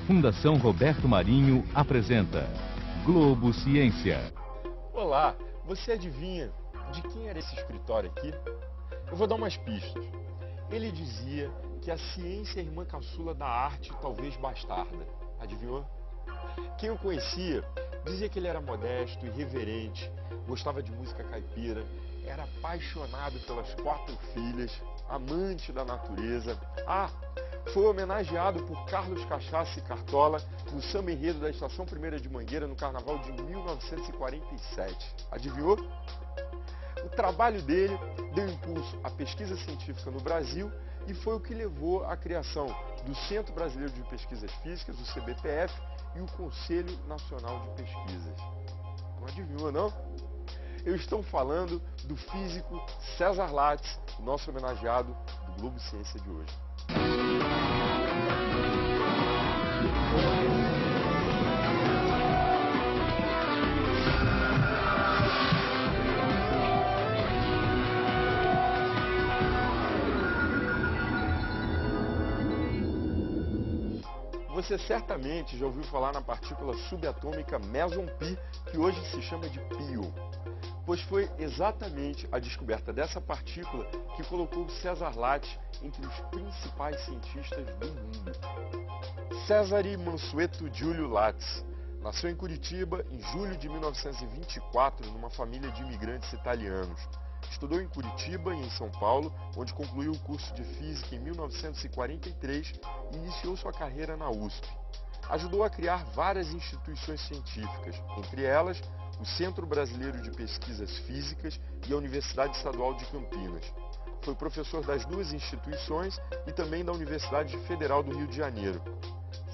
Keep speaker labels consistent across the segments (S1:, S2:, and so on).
S1: Fundação Roberto Marinho apresenta Globo Ciência.
S2: Olá, você adivinha de quem era esse escritório aqui? Eu vou dar umas pistas. Ele dizia que a ciência é a irmã caçula da arte, talvez bastarda. Adivinhou? Quem o conhecia dizia que ele era modesto, irreverente, gostava de música caipira, era apaixonado pelas 4 filhas, amante da natureza. Foi homenageado por Carlos Cachaça e Cartola no samba enredo da Estação 1ª de Mangueira no Carnaval de 1947. Adivinhou? O trabalho dele deu impulso à pesquisa científica no Brasil e foi o que levou à criação do Centro Brasileiro de Pesquisas Físicas, o CBPF, e o Conselho Nacional de Pesquisas. Não adivinhou, não? Eu estou falando do físico César Lattes, nosso homenageado do Globo Ciência de hoje. Você certamente já ouviu falar na partícula subatômica meson pi, que hoje se chama de pion, pois foi exatamente a descoberta dessa partícula que colocou César Lattes entre os principais cientistas do mundo. Cesare Mansueto Giulio Lattes nasceu em Curitiba em julho de 1924 numa família de imigrantes italianos. Estudou em Curitiba e em São Paulo, onde concluiu o curso de Física em 1943 e iniciou sua carreira na USP. Ajudou a criar várias instituições científicas, entre elas o Centro Brasileiro de Pesquisas Físicas e a Universidade Estadual de Campinas. Foi professor das 2 instituições e também da Universidade Federal do Rio de Janeiro.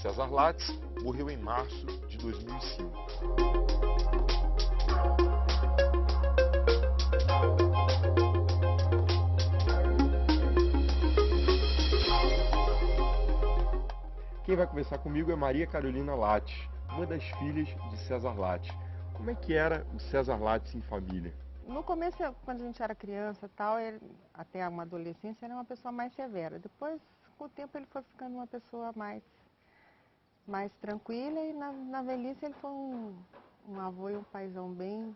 S2: César Lattes morreu em março de 2005. Quem vai conversar comigo é Maria Carolina Lattes, uma das filhas de César Lattes. Como é que era o César Lattes em família?
S3: No começo, quando a gente era criança e tal, até uma adolescência, ele era uma pessoa mais severa. Depois, com o tempo, ele foi ficando uma pessoa mais tranquila e na velhice ele foi um avô e um paizão bem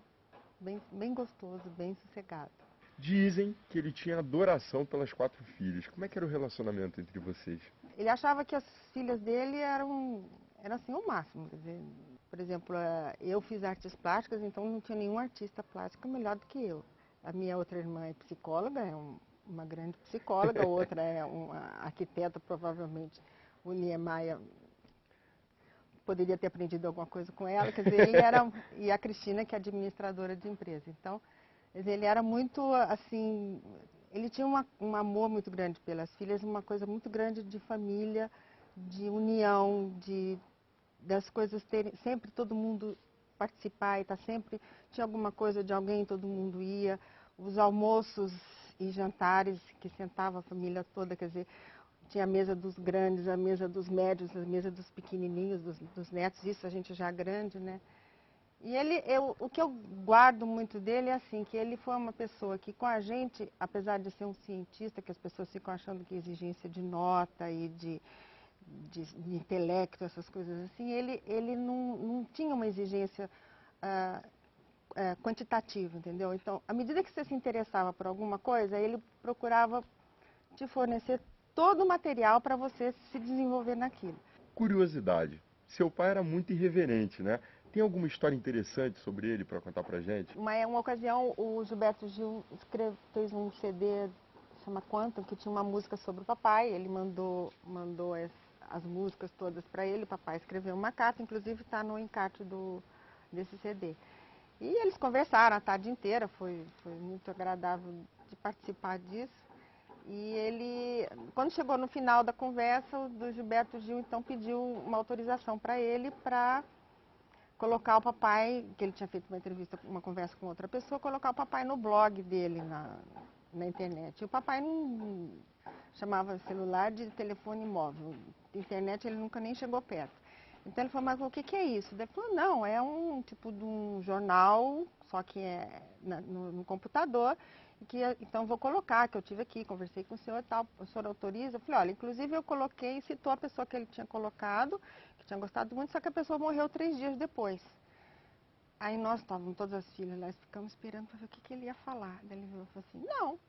S3: gostoso, bem sossegado.
S2: Dizem que ele tinha adoração pelas 4 filhas. Como é que era o relacionamento entre vocês?
S3: Ele achava que as filhas dele eram assim o máximo. Quer dizer, por exemplo, eu fiz artes plásticas, então não tinha nenhum artista plástico melhor do que eu. A minha outra irmã é psicóloga, uma grande psicóloga, a outra é uma arquiteta, provavelmente o Niemeyer poderia ter aprendido alguma coisa com ela. Quer dizer, e a Cristina, que é administradora de empresa. Então, quer dizer, ele era muito assim, ele tinha um amor muito grande pelas filhas, uma coisa muito grande de família, de união, das coisas terem, sempre todo mundo participar e tinha alguma coisa de alguém, todo mundo ia, os almoços e jantares que sentava a família toda, quer dizer, tinha a mesa dos grandes, a mesa dos médios, a mesa dos pequenininhos, dos netos, isso a gente já grande, né? E o que eu guardo muito dele é assim, que ele foi uma pessoa que com a gente, apesar de ser um cientista, que as pessoas ficam achando que exigência de nota e de intelecto, essas coisas assim, ele não tinha uma exigência quantitativa, entendeu? Então, à medida que você se interessava por alguma coisa, ele procurava te fornecer todo o material para você se desenvolver naquilo.
S2: Curiosidade, seu pai era muito irreverente, né? Tem alguma história interessante sobre ele para contar pra gente?
S3: Uma ocasião, o Gilberto Gil fez um CD, chama Quantum, que tinha uma música sobre o papai. Ele mandou as músicas todas para ele. O papai escreveu uma carta, inclusive está no encarte desse CD. E eles conversaram a tarde inteira, foi muito agradável de participar disso. E quando chegou no final da conversa, o do Gilberto Gil então pediu uma autorização para ele para colocar o papai, que ele tinha feito uma entrevista, uma conversa com outra pessoa, colocar o papai no blog dele na internet. E o papai não chamava celular de telefone móvel. Internet ele nunca nem chegou perto. Então ele falou, mas o que é isso? Ele falou, não, é um tipo de um jornal, só que é no computador, então vou colocar, que eu tive aqui, conversei com o senhor e tal, o senhor autoriza? Eu falei, olha, inclusive eu coloquei, citou a pessoa que ele tinha colocado, que tinha gostado muito, só que a pessoa morreu 3 dias depois. Aí nós estávamos, todas as filhas lá, ficamos esperando para ver o que ele ia falar. Daí ele virou e falou assim, não.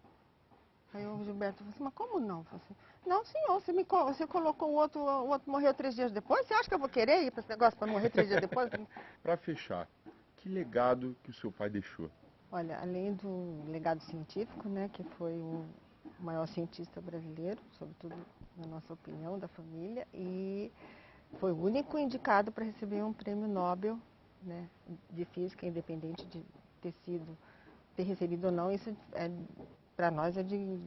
S3: Aí o Gilberto falou assim, mas como não? Eu falei assim, não, senhor, você colocou o outro morreu 3 dias depois? Você acha que eu vou querer ir para esse negócio para morrer 3 dias depois?
S2: Para fechar, que legado que o seu pai deixou?
S3: Olha, além do legado científico, né, que foi o maior cientista brasileiro, sobretudo na nossa opinião, da família, e foi o único indicado para receber um prêmio Nobel, né, de física, independente de ter recebido ou não, isso para nós é de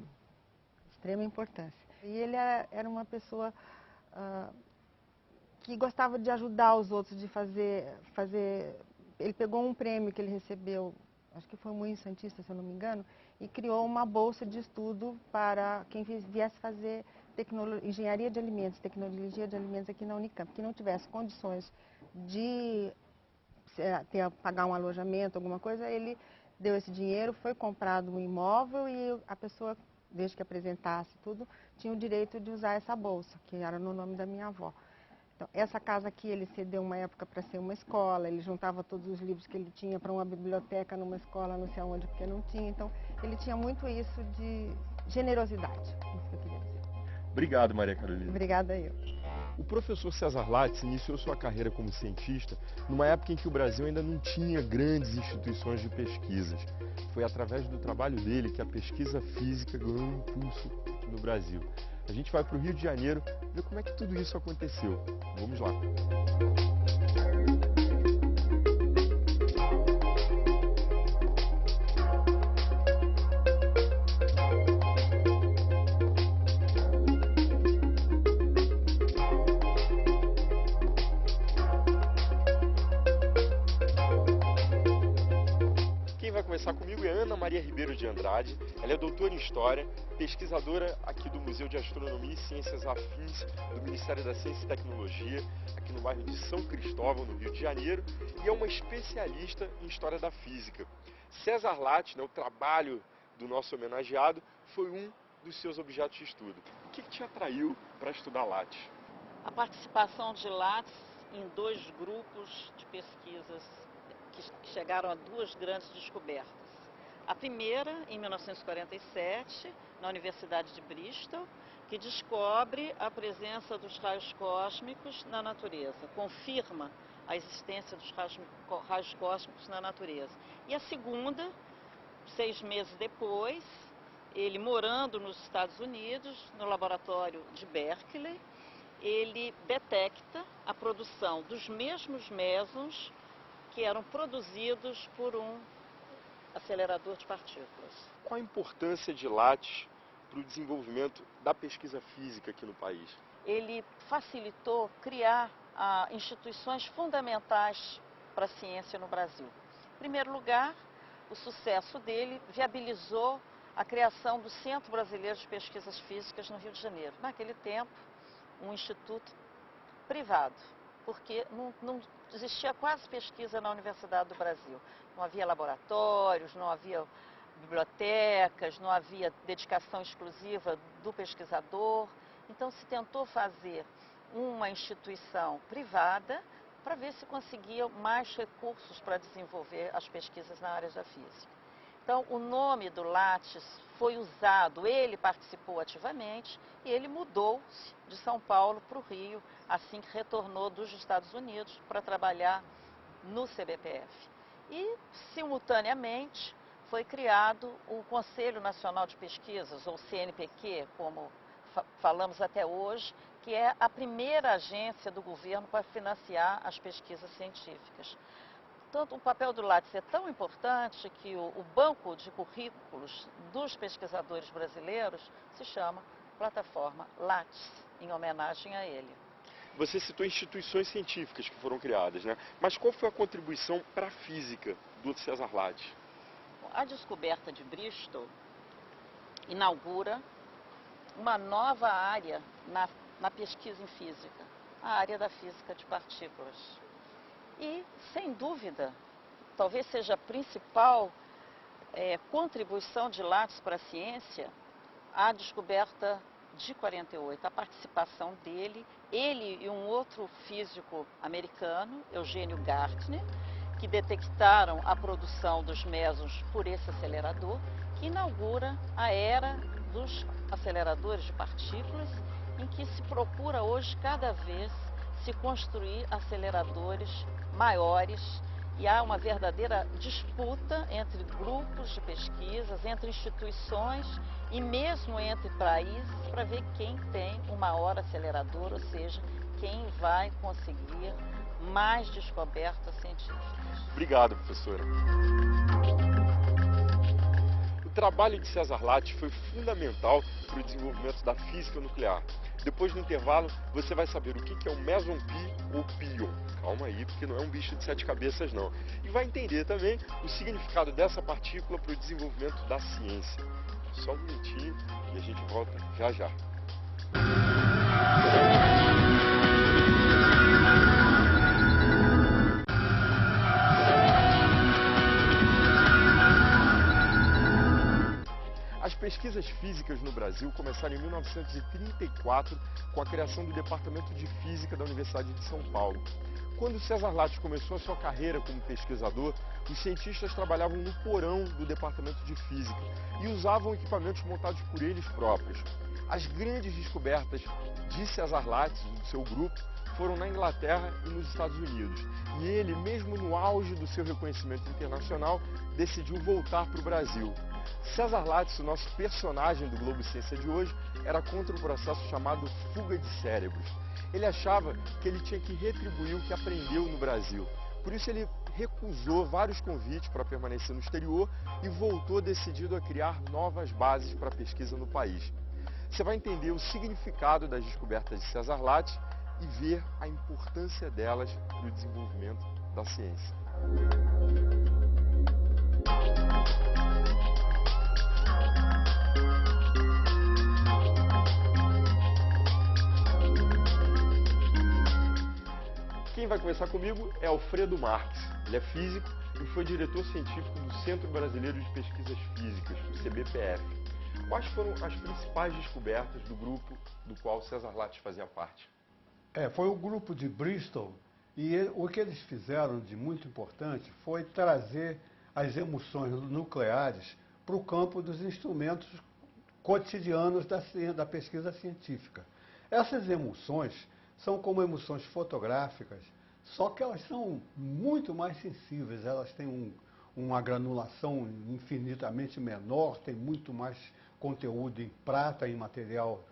S3: extrema importância. E ele era uma pessoa que gostava de ajudar os outros, de fazer. Ele pegou um prêmio que ele recebeu, acho que foi muito Santista, se eu não me engano, e criou uma bolsa de estudo para quem viesse fazer engenharia de alimentos, tecnologia de alimentos aqui na Unicamp, que não tivesse condições de pagar um alojamento, alguma coisa, ele deu esse dinheiro, foi comprado um imóvel e a pessoa, desde que apresentasse tudo, tinha o direito de usar essa bolsa, que era no nome da minha avó. Então, essa casa aqui ele cedeu uma época para ser uma escola, ele juntava todos os livros que ele tinha para uma biblioteca numa escola, não sei aonde, porque não tinha. Então, ele tinha muito isso de generosidade, isso que eu queria dizer.
S2: Obrigado, Maria Carolina.
S3: Obrigada eu.
S2: O professor César Lattes iniciou sua carreira como cientista numa época em que o Brasil ainda não tinha grandes instituições de pesquisas. Foi através do trabalho dele que a pesquisa física ganhou um impulso no Brasil. A gente vai para o Rio de Janeiro ver como é que tudo isso aconteceu. Vamos lá. Quem vai conversar comigo é Ana Maria Ribeiro de Andrade. Ela é doutora em História, pesquisadora aqui do Museu de Astronomia e Ciências Afins do Ministério da Ciência e Tecnologia, aqui no bairro de São Cristóvão, no Rio de Janeiro, e é uma especialista em História da Física. César Lattes, né, o trabalho do nosso homenageado, foi um dos seus objetos de estudo. O que te atraiu para estudar Lattes?
S4: A participação de Lattes em 2 grupos de pesquisas que chegaram a 2 grandes descobertas. A primeira, em 1947, na Universidade de Bristol, que descobre a presença dos raios cósmicos na natureza, confirma a existência dos raios cósmicos na natureza. E a segunda, 6 meses depois, ele morando nos Estados Unidos, no laboratório de Berkeley, ele detecta a produção dos mesmos mesons que eram produzidos por um acelerador de partículas.
S2: Qual a importância de Lattes para o desenvolvimento da pesquisa física aqui no país?
S4: Ele facilitou criar instituições fundamentais para a ciência no Brasil. Em primeiro lugar, o sucesso dele viabilizou a criação do Centro Brasileiro de Pesquisas Físicas no Rio de Janeiro. Naquele tempo, um instituto privado, porque não existia quase pesquisa na Universidade do Brasil. Não havia laboratórios, não havia bibliotecas, não havia dedicação exclusiva do pesquisador. Então se tentou fazer uma instituição privada para ver se conseguia mais recursos para desenvolver as pesquisas na área da física. Então o nome do Lattes foi usado, ele participou ativamente e ele mudou-se de São Paulo para o Rio, assim que retornou dos Estados Unidos para trabalhar no CBPF. E, simultaneamente, foi criado o Conselho Nacional de Pesquisas, ou CNPq, como falamos até hoje, que é a primeira agência do governo para financiar as pesquisas científicas. Tanto o papel do Lattes é tão importante que o banco de currículos dos pesquisadores brasileiros se chama Plataforma Lattes, em homenagem a ele.
S2: Você citou instituições científicas que foram criadas, né? Mas qual foi a contribuição para a física do César Lattes?
S4: A descoberta de Bristol inaugura uma nova área na pesquisa em física, a área da física de partículas. E, sem dúvida, talvez seja a principal contribuição de Lattes para a ciência, a descoberta de 48, a participação dele, ele e um outro físico americano, Eugênio Gartner, que detectaram a produção dos mesons por esse acelerador, que inaugura a era dos aceleradores de partículas, em que se procura hoje cada vez se construir aceleradores maiores, e há uma verdadeira disputa entre grupos de pesquisas, entre instituições e mesmo entre países para ver quem tem o maior acelerador, ou seja, quem vai conseguir mais descobertas científicas.
S2: Obrigado, professora. O trabalho de César Lattes foi fundamental para o desenvolvimento da física nuclear. Depois do intervalo, você vai saber o que é o meson pi ou pion. Calma aí, porque não é um bicho de 7 cabeças, não. E vai entender também o significado dessa partícula para o desenvolvimento da ciência. Só um minutinho e a gente volta já já. As pesquisas físicas no Brasil começaram em 1934 com a criação do Departamento de Física da Universidade de São Paulo. Quando César Lattes começou a sua carreira como pesquisador, os cientistas trabalhavam no porão do Departamento de Física e usavam equipamentos montados por eles próprios. As grandes descobertas de César Lattes e do seu grupo foram na Inglaterra e nos Estados Unidos. E ele, mesmo no auge do seu reconhecimento internacional, decidiu voltar para o Brasil. César Lattes, o nosso personagem do Globo Ciência de hoje, era contra um processo chamado fuga de cérebros. Ele achava que ele tinha que retribuir o que aprendeu no Brasil. Por isso ele recusou vários convites para permanecer no exterior e voltou decidido a criar novas bases para a pesquisa no país. Você vai entender o significado das descobertas de César Lattes e ver a importância delas para o desenvolvimento da ciência. Quem vai conversar comigo é Alfredo Marques. Ele é físico e foi diretor científico do Centro Brasileiro de Pesquisas Físicas, o CBPF. Quais foram as principais descobertas do grupo do qual César Lattes fazia parte?
S5: Foi o grupo de Bristol e o que eles fizeram de muito importante foi trazer as emulsões nucleares para o campo dos instrumentos cotidianos da pesquisa científica. Essas emulsões são como emulsões fotográficas, só que elas são muito mais sensíveis, elas têm uma granulação infinitamente menor, tem muito mais conteúdo em prata, em material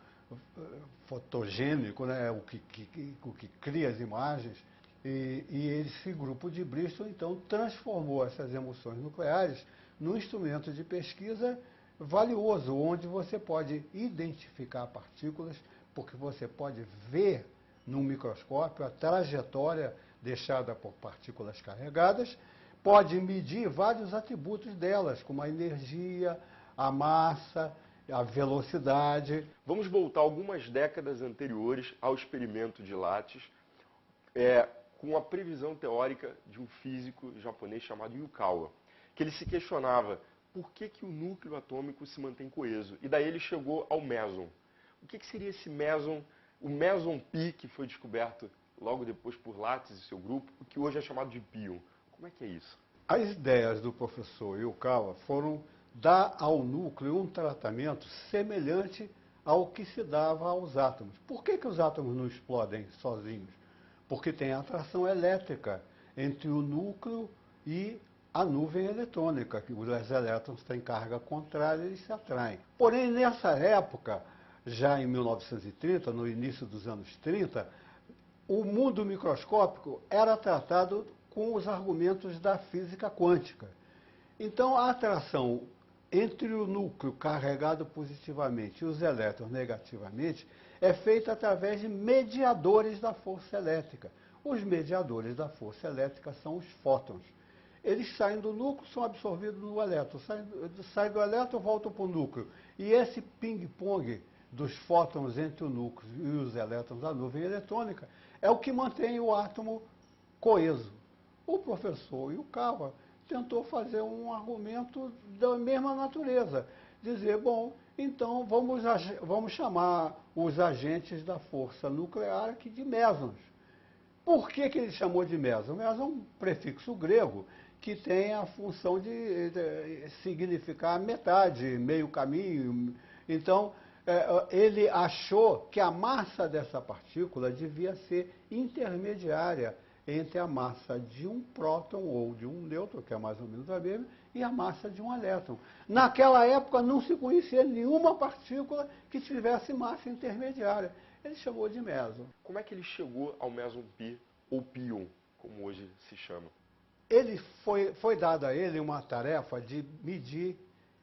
S5: fotogênico, né, o que cria as imagens. E esse grupo de Bristol, então, transformou essas emulsões nucleares num instrumento de pesquisa valioso, onde você pode identificar partículas, porque você pode ver no microscópio a trajetória deixada por partículas carregadas, pode medir vários atributos delas, como a energia, a massa, a velocidade.
S2: Vamos voltar algumas décadas anteriores ao experimento de Lattes, com a previsão teórica de um físico japonês chamado Yukawa, que ele se questionava por que o núcleo atômico se mantém coeso. E daí ele chegou ao meson. O que seria esse meson? O meson pi, que foi descoberto logo depois por Lattes e seu grupo, o que hoje é chamado de pion. Como é que é isso?
S5: As ideias do professor Yukawa foram dar ao núcleo um tratamento semelhante ao que se dava aos átomos. Por que os átomos não explodem sozinhos? Porque tem atração elétrica entre o núcleo e a nuvem eletrônica, que os elétrons têm carga contrária e eles se atraem. Porém, nessa época, já em 1930, no início dos anos 30, o mundo microscópico era tratado com os argumentos da física quântica. Então, a atração entre o núcleo carregado positivamente e os elétrons negativamente é feita através de mediadores da força elétrica. Os mediadores da força elétrica são os fótons. Eles saem do núcleo, são absorvidos no elétron, saem do elétron, voltam para o núcleo. E esse ping-pong dos fótons entre o núcleo e os elétrons da nuvem eletrônica é o que mantém o átomo coeso. O professor Yukawa tentou fazer um argumento da mesma natureza. Dizer, bom, Então vamos chamar os agentes da força nuclear aqui de mesons. Por que ele chamou de meson? Meson é um prefixo grego que tem a função de significar metade, meio caminho. Então, ele achou que a massa dessa partícula devia ser intermediária entre a massa de um próton ou de um nêutron, que é mais ou menos a mesma, e a massa de um elétron. Naquela época não se conhecia nenhuma partícula que tivesse massa intermediária. Ele chamou de meson.
S2: Como é que ele chegou ao meson pi, ou pion, como hoje se chama?
S5: Foi dada a ele uma tarefa de medir,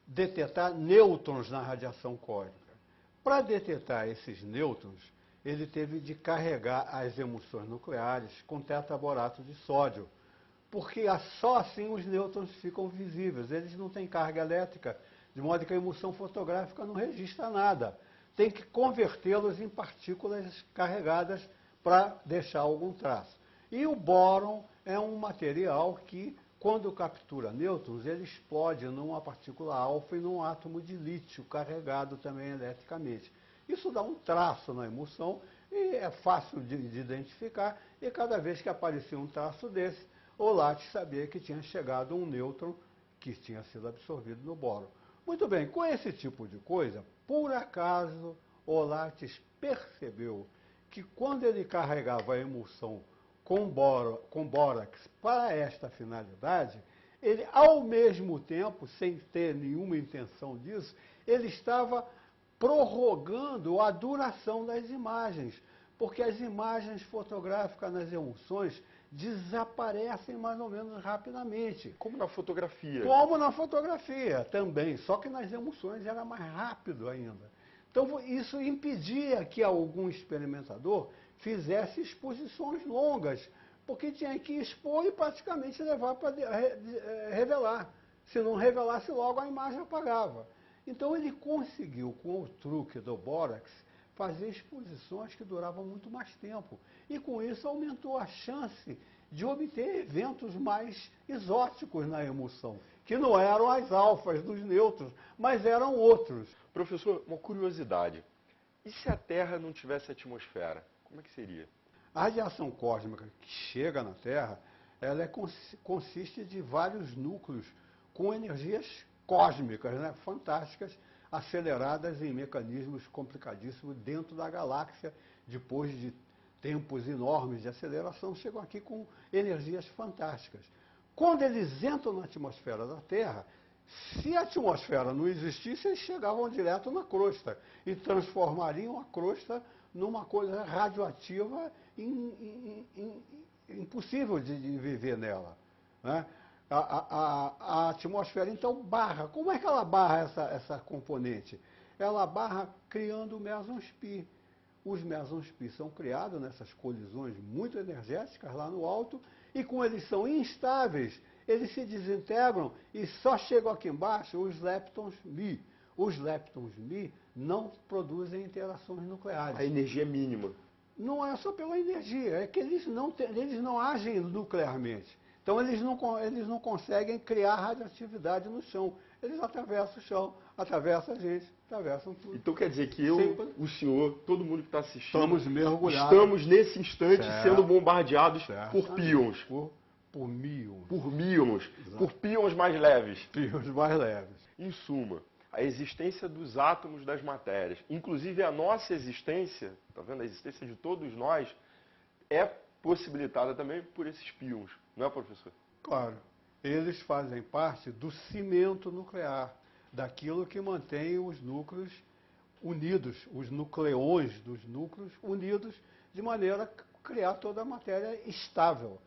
S5: detectar nêutrons na radiação cósmica. Para detectar esses nêutrons, ele teve de carregar as emulsões nucleares com tetaborato de sódio, porque só assim os nêutrons ficam visíveis. Eles não têm carga elétrica, de modo que a emulsão fotográfica não registra nada. Tem que convertê-los em partículas carregadas para deixar algum traço. E o bóron é um material que, quando captura nêutrons, ele explode numa partícula alfa e num átomo de lítio, carregado também eletricamente. Isso dá um traço na emulsão e é fácil de identificar, e cada vez que aparecia um traço desse, o LAT sabia que tinha chegado um nêutron que tinha sido absorvido no bóron. Muito bem, com esse tipo de coisa, por acaso, o LAT percebeu que quando ele carregava a emulsão com bórax para esta finalidade, ele, ao mesmo tempo, sem ter nenhuma intenção disso, ele estava prorrogando a duração das imagens, porque as imagens fotográficas nas emulsões desaparecem mais ou menos rapidamente.
S2: Como na fotografia.
S5: Como na fotografia também, só que nas emulsões era mais rápido ainda. Então, isso impedia que algum experimentador fizesse exposições longas, porque tinha que expor e praticamente levar para revelar. Se não revelasse logo, a imagem apagava. Então, ele conseguiu, com o truque do bórax, fazer exposições que duravam muito mais tempo. E, com isso, aumentou a chance de obter eventos mais exóticos na emulsão, que não eram as alfas dos nêutrons, mas eram outros.
S2: Professor, uma curiosidade. E se a Terra não tivesse atmosfera? Como é que seria?
S5: A radiação cósmica que chega na Terra, ela consiste de vários núcleos com energias cósmicas, né, fantásticas, aceleradas em mecanismos complicadíssimos dentro da galáxia, depois de tempos enormes de aceleração, chegam aqui com energias fantásticas. Quando eles entram na atmosfera da Terra, se a atmosfera não existisse, eles chegavam direto na crosta e transformariam a crosta numa coisa radioativa impossível de viver nela, né? A atmosfera, então, barra. Como é que ela barra essa componente? Ela barra criando mesons pi. Os mesons pi são criados nessas colisões muito energéticas lá no alto, e como eles são instáveis, eles se desintegram e só chegam aqui embaixo os leptons mi. Os leptons mi não produzem interações nucleares.
S2: A energia é mínima.
S5: Não é só pela energia, é que eles não agem nuclearmente. Então, eles não conseguem criar radioatividade no chão. Eles atravessam o chão, atravessam a gente, atravessam tudo.
S2: Então, quer dizer que eu, o senhor, todo mundo que está assistindo,
S5: estamos mergulhados.
S2: Estamos, nesse instante,
S5: certo,
S2: sendo bombardeados
S5: certo,
S2: por pions.
S5: Por míons.
S2: Por míons.
S5: Exato.
S2: Por pions mais leves.
S5: Pions mais leves.
S2: Em suma, a existência dos átomos das matérias, inclusive a nossa existência, tá vendo? A existência de todos nós, é possibilitada também por esses pions. Não é, professor?
S5: Claro. Eles fazem parte do cimento nuclear, daquilo que mantém os núcleos unidos, os nucleões dos núcleos unidos, de maneira a criar toda a matéria estável.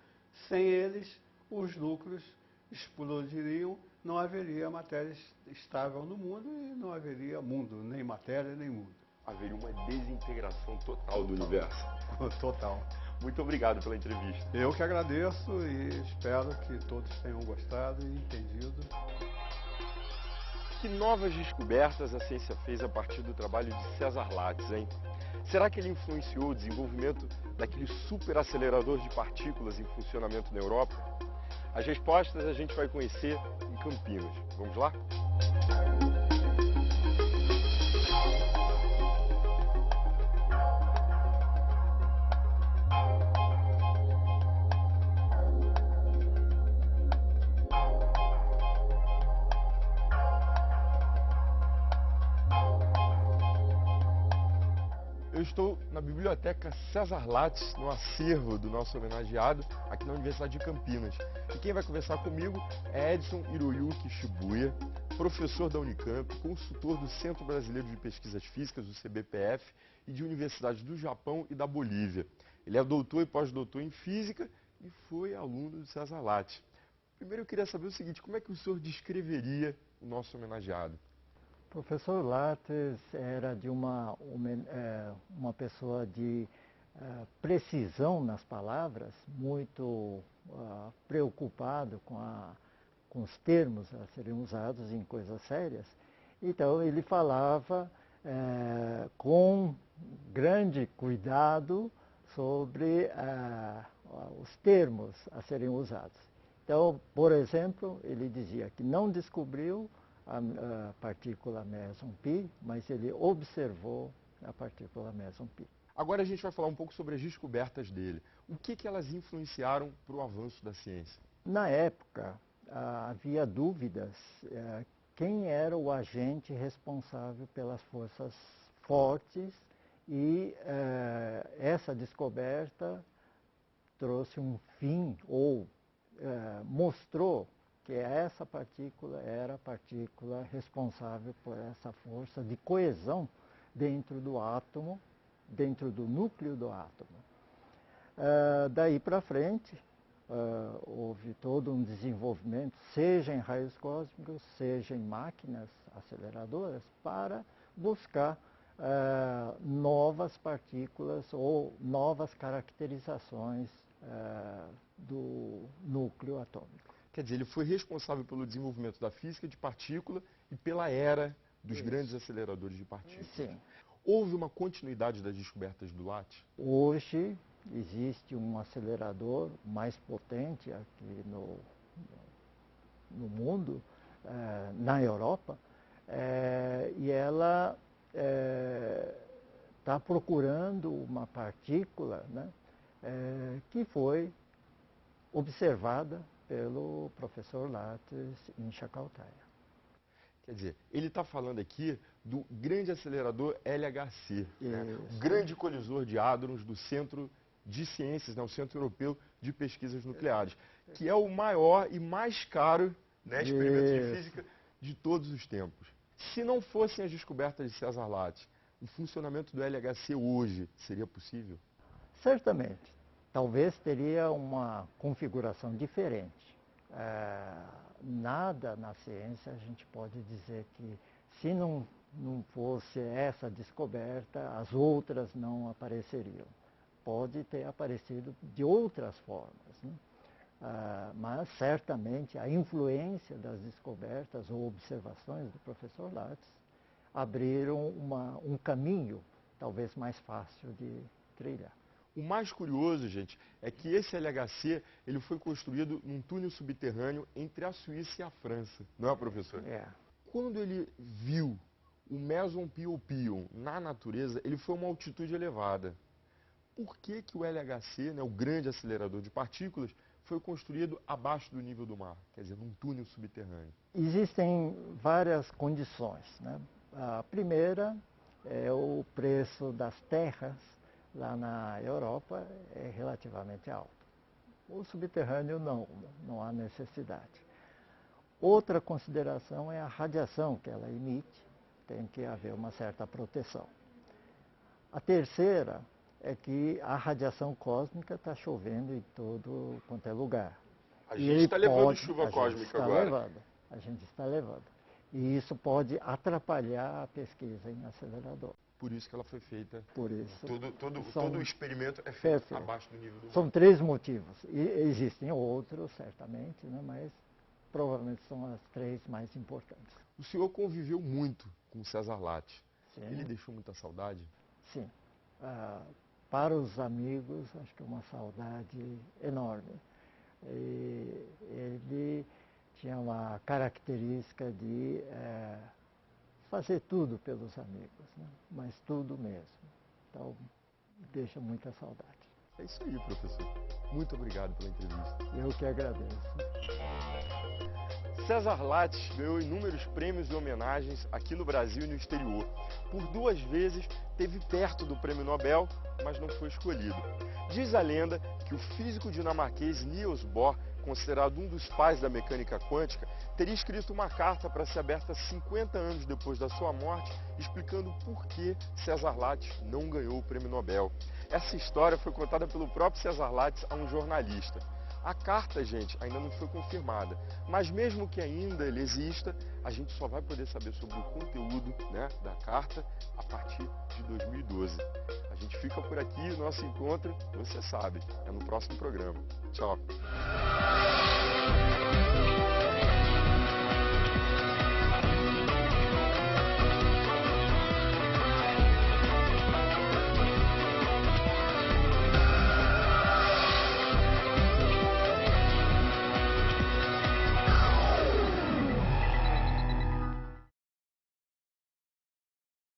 S5: Sem eles, os núcleos explodiriam, não haveria matéria estável no mundo e não haveria mundo, nem matéria, nem mundo.
S2: Haveria uma desintegração total do universo.
S5: Total.
S2: Muito obrigado pela entrevista.
S5: Eu que agradeço e espero que todos tenham gostado e entendido.
S2: Que novas descobertas a ciência fez a partir do trabalho de César Lattes, hein? Será que ele influenciou o desenvolvimento daquele superacelerador de partículas em funcionamento na Europa? As respostas a gente vai conhecer em Campinas. Vamos lá? Eu estou na Biblioteca César Lattes, no acervo do nosso homenageado, aqui na Universidade de Campinas. E quem vai conversar comigo é Edson Hiroyuki Shibuya, professor da Unicamp, consultor do Centro Brasileiro de Pesquisas Físicas, o CBPF, e de universidades do Japão e da Bolívia. Ele é doutor e pós-doutor em Física e foi aluno do César Lattes. Primeiro eu queria saber o seguinte, como é que o senhor descreveria o nosso homenageado?
S6: Professor Lattes era de uma pessoa de precisão nas palavras, muito preocupado com os termos a serem usados em coisas sérias. Então ele falava com grande cuidado sobre os termos a serem usados. Então, por exemplo, ele dizia que não descobriu a partícula meson pi, mas ele observou a partícula meson pi.
S2: Agora a gente vai falar um pouco sobre as descobertas dele. O que elas influenciaram para o avanço da ciência?
S6: Na época, havia dúvidas quem era o agente responsável pelas forças fortes e essa descoberta trouxe um fim ou mostrou que essa partícula era a partícula responsável por essa força de coesão dentro do átomo, dentro do núcleo do átomo. Daí para frente, houve todo um desenvolvimento, seja em raios cósmicos, seja em máquinas aceleradoras, para buscar novas partículas ou novas caracterizações do núcleo atômico.
S2: Quer dizer, ele foi responsável pelo desenvolvimento da física de partícula e pela era dos grandes aceleradores de partículas.
S6: Sim.
S2: Houve uma continuidade das descobertas do Lattes?
S6: Hoje existe um acelerador mais potente aqui no mundo, na Europa, e ela está procurando uma partícula, né, que foi observada pelo professor Lattes em Chakaltaya.
S2: Quer dizer, ele está falando aqui do grande acelerador LHC, né? O grande colisor de hadrons do Centro de Ciências, né? O Centro Europeu de Pesquisas Nucleares, que é o maior e mais caro, né, experimento de física de todos os tempos. Se não fossem as descobertas de César Lattes, o funcionamento do LHC hoje seria possível?
S6: Certamente. Talvez teria uma configuração diferente. Nada na ciência a gente pode dizer que se não fosse essa descoberta, as outras não apareceriam. Pode ter aparecido de outras formas, né? Mas certamente a influência das descobertas ou observações do professor Lattes abriram um caminho talvez mais fácil de trilhar.
S2: O mais curioso, gente, é que esse LHC ele foi construído num túnel subterrâneo entre a Suíça e a França, não é, professor?
S6: É.
S2: Quando ele viu o meson pion na natureza, ele foi a uma altitude elevada. Por que o LHC, né, o grande acelerador de partículas, foi construído abaixo do nível do mar, quer dizer, num túnel subterrâneo?
S6: Existem várias condições, né? A primeira é o preço das terras lá na Europa é relativamente alto. O subterrâneo não há necessidade. Outra consideração é a radiação que ela emite, tem que haver uma certa proteção. A terceira é que a radiação cósmica está chovendo em todo quanto é lugar.
S2: A gente está levando chuva cósmica agora.
S6: A gente está levando. E isso pode atrapalhar a pesquisa em acelerador.
S2: Por isso que ela foi feita.
S6: Por isso.
S2: Todo o experimento é feito abaixo do nível do mar.
S6: São três motivos. E existem outros, certamente, né, mas provavelmente são as três mais importantes.
S2: O senhor conviveu muito com o César Lattes.
S6: Sim.
S2: Ele deixou muita saudade?
S6: Sim. Para os amigos, acho que é uma saudade enorme. E ele tinha uma característica de fazer tudo pelos amigos, né? Mas tudo mesmo. Então, deixa muita saudade.
S2: É isso aí, professor. Muito obrigado pela entrevista.
S6: Eu que agradeço.
S2: César Lattes ganhou inúmeros prêmios e homenagens aqui no Brasil e no exterior. Por 2 vezes esteve perto do prêmio Nobel, mas não foi escolhido. Diz a lenda que o físico dinamarquês Niels Bohr, considerado um dos pais da mecânica quântica, teria escrito uma carta para ser aberta 50 anos depois da sua morte, explicando por que César Lattes não ganhou o prêmio Nobel. Essa história foi contada pelo próprio César Lattes a um jornalista. A carta, gente, ainda não foi confirmada, mas mesmo que ainda ele exista, a gente só vai poder saber sobre o conteúdo, né, da carta a partir de 2012. A gente fica por aqui, o nosso encontro, você sabe, é no próximo programa. Tchau!